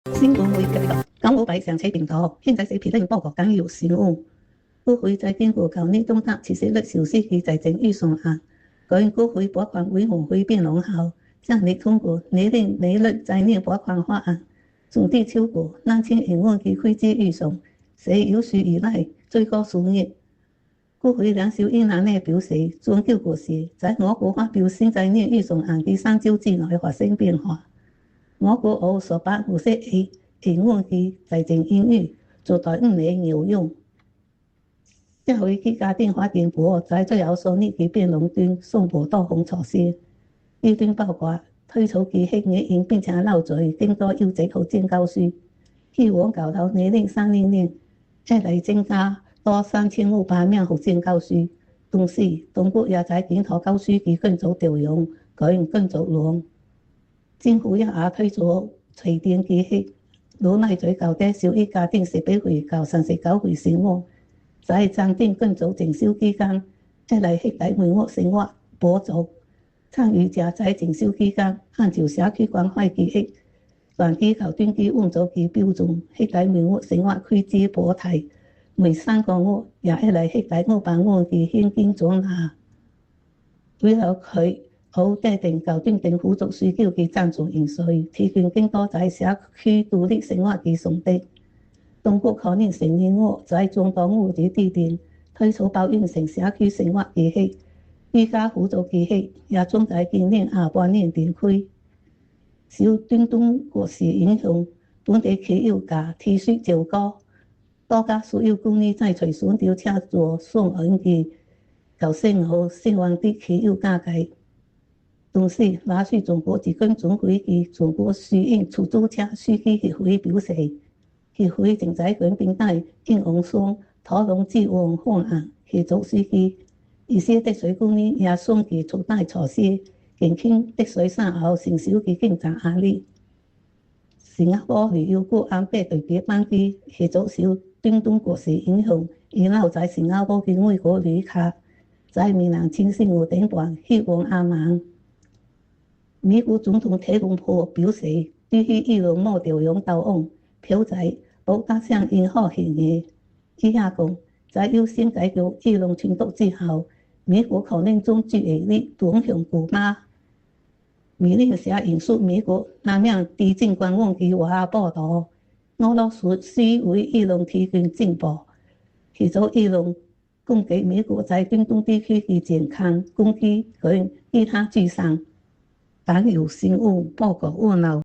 新聞會計劃港澳牌上車頻道，現在是評論報告港有新聞。國會在經過舊年冬天實施了首次嘅財政預算案，該國會撥款委員會辯論後，將力通過擬定每日在年撥款法案，總計超過2000億元嘅開支預算，是有史以來最高數額。國會領袖伊南內表示，終究過是在我國發表新財年預算案嘅3週之內發生變化。我國有150億元嘅財政盈餘，做到5年有用。社會及家庭發展部在最後數日嘅辯論中宣布多項措施，其中包括推出機械語言並且留在更多優質學前教書，希望搞到2030年再來增加多3500名學前教師。同時，當局也在檢討教師嘅工作調用、改善工作量。政府也推出隨電機器，老內最高的小一家庭18歲到39歲生活，在暫定工作證書期間，再來攜帶每月生活補助。參與者在證書期間，按照社區關懷計劃、短期及短期運作嘅標準，攜帶每月生活開支補貼，每3個月也會來攜帶500元嘅現金獎勵。為了佢好制定校長等輔助需求嘅贊助人數，提供更多在社區獨立生活嘅場地。當局可能成年後在中東戶嘅地點推出包完成社區生活計劃，居家輔助計劃也將在今年下半年展開。受中東國事影響，本地企業價持續走高，多家所有公司在隨選調車做雙岸嘅舊生和新旺的企業價格。同時，拉住中國職工總會嘅中國私營出租車司機協會表示，協會正在跟平台應用上討論支援方案，協助司機。一些的水公司也相繼出台措施，減輕的水產後承受嘅經濟壓力。新加坡旅遊局安排特別班機協助受中東國事影響，然後在新加坡嘅外國旅客在明年清晨5點半飛往阿曼。美國總統特朗普表示，對於伊朗冇調用導彈，表態不打算任何協議。佢也講，在優先解決伊朗衝突之後，美國可能將注意力轉向古巴。美聯社引述美國那名地政官員嘅話報道，俄羅斯需為伊朗提供情報，協助伊朗攻擊美國在中東地區嘅健康、攻擊和其他資產。港有新聞報告完了。